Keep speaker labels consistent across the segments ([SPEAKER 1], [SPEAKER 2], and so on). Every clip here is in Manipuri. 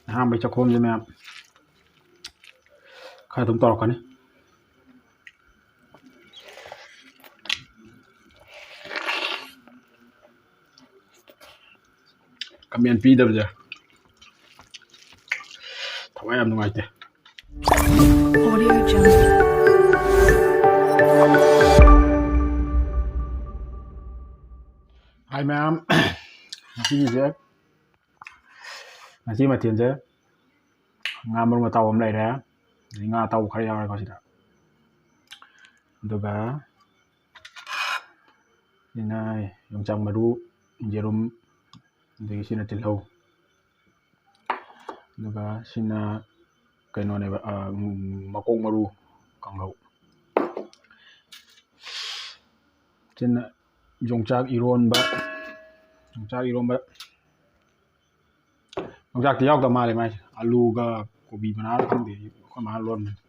[SPEAKER 1] ꯑꯍꯥꯟꯕꯩ ꯆꯥꯛꯈꯣꯝꯁꯦ ꯃꯌꯥꯝ ꯈꯔ ꯑꯗꯨꯝ ꯇꯧꯔꯛꯀꯅꯤ ꯀꯃꯦꯟ ꯄꯤꯗꯕꯁꯦ ꯊꯋꯥꯏ ꯌꯥꯝ ꯅꯨꯡꯉꯥꯏꯇꯦ ꯍꯥꯏ ꯃꯌꯥꯝ ꯉꯁꯤ ꯃꯊꯦꯜꯁꯦ ꯉꯥ ꯃꯔꯨꯝ ꯑꯇꯥꯎꯕ ꯑꯃ ꯂꯩꯔꯦ ꯑꯗꯩ ꯉꯥ ꯑꯇꯥꯎꯕ ꯈꯔ ꯌꯥꯎꯔꯦꯀꯣ ꯁꯤꯗ ꯑꯗꯨꯒ ꯁꯤꯅ ꯌꯣꯡꯆꯥꯛ ꯃꯔꯨ ꯌꯦꯔꯨꯝ ꯑꯗꯒꯤ ꯁꯤꯅ ꯇꯤꯜꯍꯧ ꯑꯗꯨꯒ ꯁꯤꯅ ꯀꯩꯅꯣꯅꯦꯕ ꯃꯀꯣꯛ ꯃꯔꯨ ꯀꯥꯡꯍꯧ ꯁꯤꯅ ꯌꯣꯡꯆꯥꯛ ꯏꯔꯣꯟꯕ ꯌꯣꯡꯆꯥꯛꯇꯤ ꯌꯥꯎꯗꯕ ꯃꯥꯜꯂꯦ ꯃꯥꯏꯁꯦ ꯑꯂꯨꯒ ꯀꯣꯕꯤ ꯃꯅꯥꯔ ꯈꯪꯗꯦ ꯑꯩꯈꯣꯏ ꯃꯥꯅ ꯂꯣꯟꯕꯅꯤ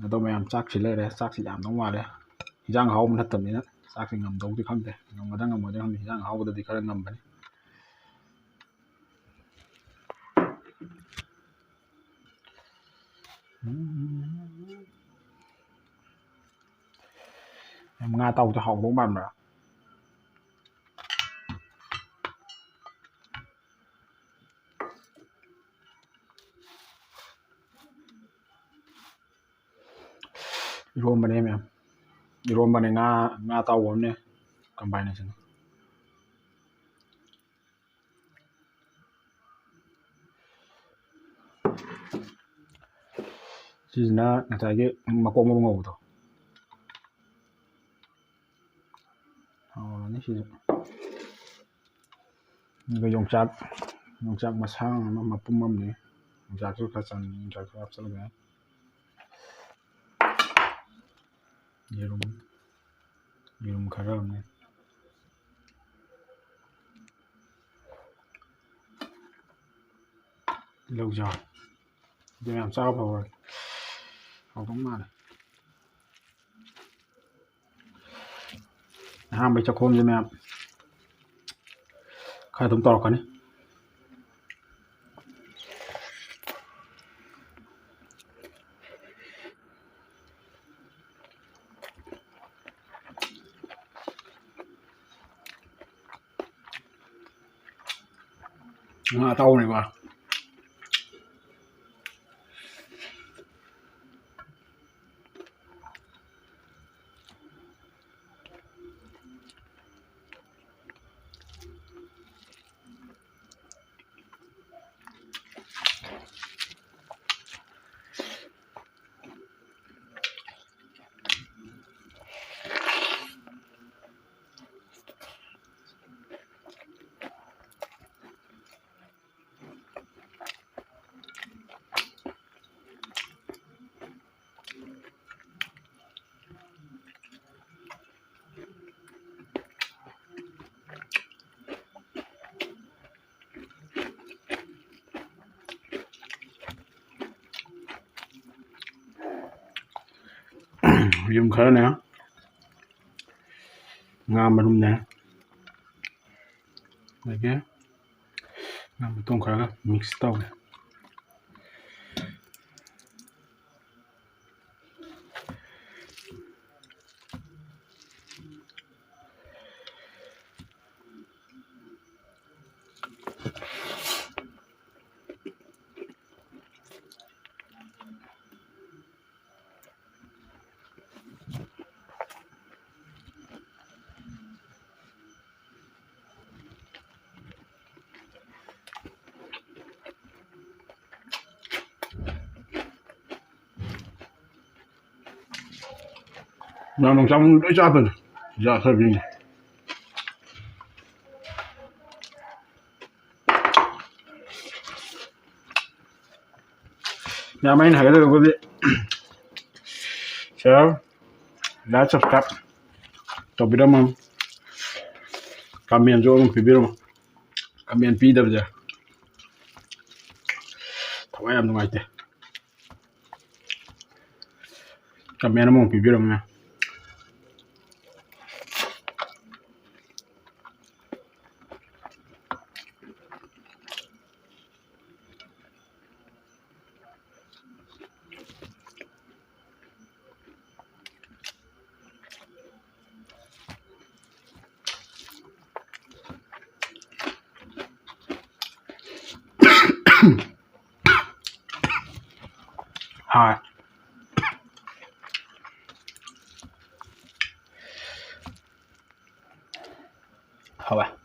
[SPEAKER 1] ꯑꯗꯣ ꯃꯌꯥꯝ ꯆꯥꯛꯁꯤ ꯂꯩꯔꯦ ꯆꯥꯛꯁꯤ ꯌꯥꯝꯗꯧ ꯃꯥꯜꯂꯦ ꯍꯤꯟꯖꯥꯡ ꯑꯍꯥꯎꯕ ꯅꯠꯇꯕꯅꯤꯅ ꯆꯥꯛꯁꯤ ꯉꯝꯗꯧꯗꯤ ꯈꯪꯗꯦ ꯉꯝꯒꯗ꯭ꯔꯥ ꯉꯝꯃꯣꯏꯗ꯭ꯔꯥ ꯈꯪꯗꯦ ꯍꯤꯟꯖꯥꯡ ꯑꯍꯥꯎꯕꯗꯗꯤ ꯈꯔ ꯉꯝꯕꯅꯤ ꯉꯥ ꯑꯇꯥꯎꯕꯗꯣ ꯍꯥꯎꯗꯧ ꯃꯥꯟꯕ꯭ꯔꯥ ꯏꯔꯣꯝꯕꯅꯦ ꯃꯌꯥꯝ ꯏꯔꯣꯝꯕꯅꯦ ꯉꯥ ꯑꯇꯥꯎꯕ ꯑꯃꯅꯦ ꯀꯝꯕꯥꯏꯅꯦꯁꯟ ꯁꯤꯁꯤꯅ ꯉꯁꯥꯏꯒꯤ ꯃꯀꯣꯛ ꯃꯔꯨ ꯉꯧꯕꯗꯣ ꯍꯥꯎꯔꯅꯤ ꯁꯤꯁꯨ ꯑꯗꯨꯒ ꯌꯣꯡꯆꯥꯛ ꯃꯁꯥꯡ ꯑꯃ ꯃꯄꯨꯝ ꯑꯃꯅꯤ ꯌꯣꯡꯆꯥꯛꯁꯨ ꯈꯔ ꯆꯪꯉꯤ ꯌꯣꯡꯆꯥꯛꯁꯨ ꯍꯥꯞꯆꯜꯂꯒ ꯌꯦꯔꯨꯝ ꯈꯔ ꯑꯃꯅꯦ ꯇꯤꯜꯍꯧꯁꯨ ꯍꯥꯞꯄꯦ ꯑꯗꯨ ꯃꯌꯥꯝ ꯆꯥꯕ ꯐꯕ ꯍꯥꯎꯗꯧ ꯃꯥꯜꯂꯦ ꯑꯍꯥꯟꯕꯩ ꯆꯥꯛꯈꯣꯝꯁꯦ ꯃꯌꯥꯝ ꯈꯔ ꯑꯗꯨꯝ ꯇꯧꯔꯛꯀꯅꯤ ꯉꯥ ꯑꯇꯥꯎꯕꯅꯤꯀꯣ ꯌꯦꯔꯨꯝ ꯈꯔꯅꯦ ꯉꯥ ꯃꯔꯨꯝꯅꯦ ꯑꯗꯒꯤ ꯉꯥ ꯃꯇꯣꯡ ꯈꯔꯒ ꯃꯤꯛꯁ ꯇꯧꯋꯦ ꯌꯥꯝ ꯆꯥꯃꯨ ꯂꯣꯏ ꯆꯥꯗꯣꯏꯅꯤ ꯌꯥꯊꯕꯤꯅꯤ ꯌꯥꯝ ꯑꯩꯅ ꯍꯥꯏꯒꯗꯧꯕꯗꯤ ꯁꯤꯌꯔ ꯂꯥꯏꯛ ꯁꯕꯁꯀ꯭ꯔꯥꯏꯕ ꯇꯧꯕꯤꯔꯝꯃꯣ ꯀꯃꯦꯟꯁꯨ ꯑꯗꯨꯝ ꯄꯤꯕꯤꯔꯝꯃꯣ ꯀꯃꯦꯟ ꯄꯤꯗꯕꯁꯦ ꯊꯋꯥꯏ ꯌꯥꯝ ꯅꯨꯡꯉꯥꯏꯇꯦ ꯀꯃꯦꯟ ꯑꯃꯃꯨꯛ ꯄꯤꯕꯤꯔꯝꯃꯣ Hai. Hả bạn?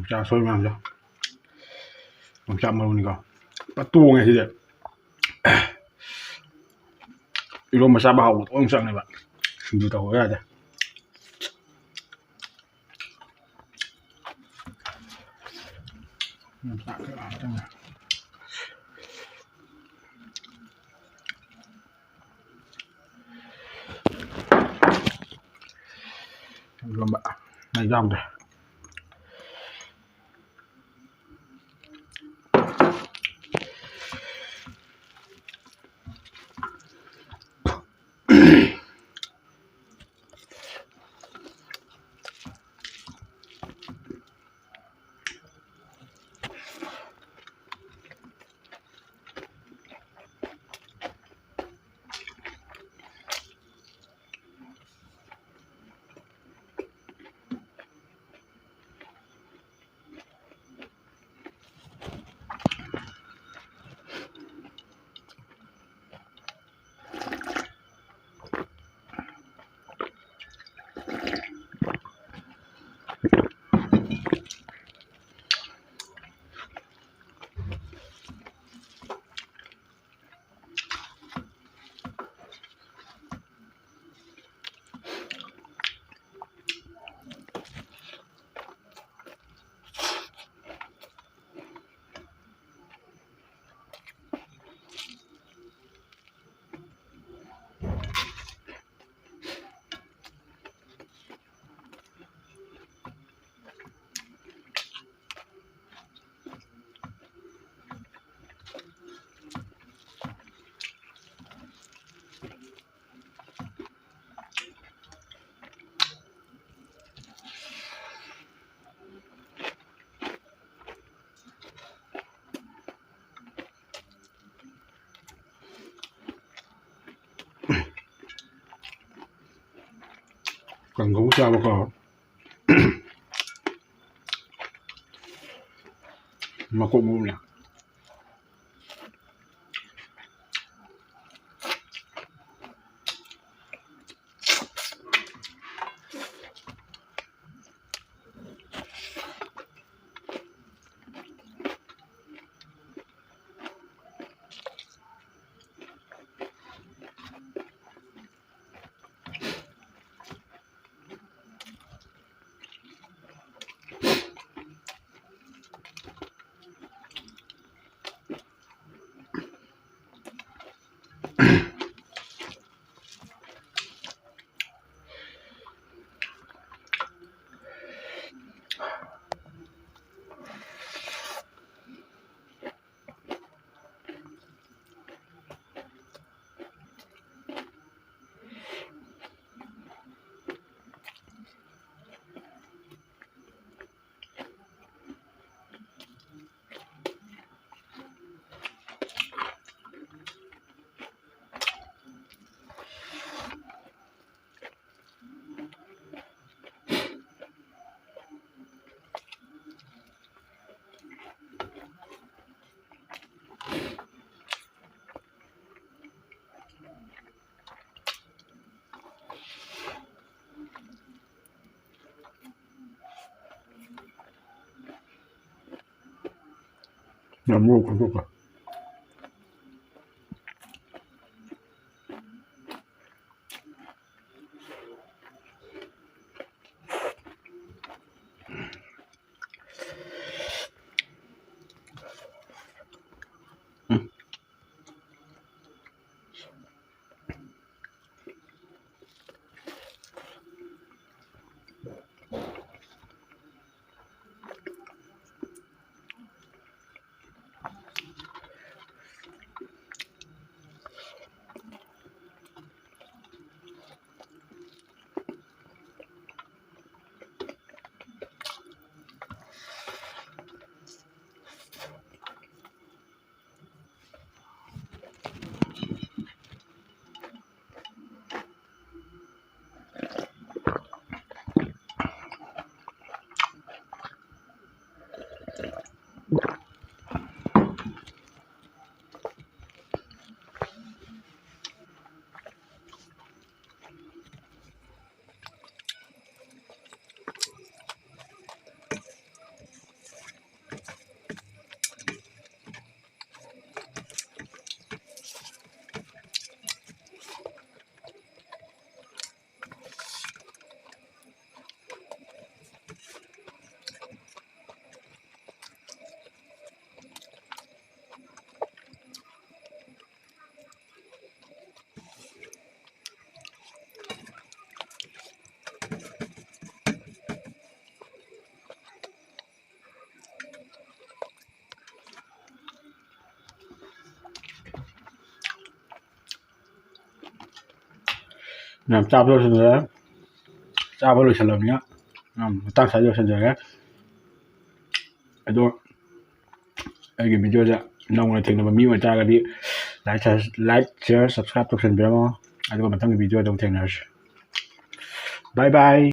[SPEAKER 1] Cha soy mangia. Non chiamo l'unico. Pattuone si deve. Ilo masaba hawut on sang ne ba. Sindu ta hoya da. Lomba. Na jam deh. Còn không sao mà có. Mà cũng mua nè. ꯌꯥꯝ ꯈꯣꯠꯇꯣꯛꯄ ꯌꯥꯝ ꯆꯥꯕ ꯂꯣꯏꯁꯤꯟꯖꯔꯦ ꯆꯥꯕ ꯂꯣꯏꯁꯤꯜꯂꯕꯅꯤꯅ ꯃꯇꯥꯡ ꯁ꯭ꯋꯥꯏꯗ ꯂꯣꯏꯁꯤꯟꯖꯔꯦ ꯑꯗꯣ ꯑꯩꯒꯤ ꯚꯤꯗꯤꯑꯣꯁꯦ ꯅꯧꯅ ꯊꯦꯡꯅꯕ ꯃꯤ ꯑꯣꯏꯇꯥꯔꯒꯗꯤ ꯂꯥꯏꯛ ꯁꯤꯌꯔ ꯁꯕꯁꯀ꯭ꯔꯥꯏꯕ ꯇꯧꯁꯟꯕꯤꯔꯝꯃꯣ ꯑꯗꯨꯒ ꯃꯊꯪꯒꯤ ꯚꯤꯗꯤꯑꯣꯗ ꯑꯃꯨꯛ ꯊꯦꯡꯅꯔꯁꯤ ꯕꯥꯏ ꯕꯥꯏ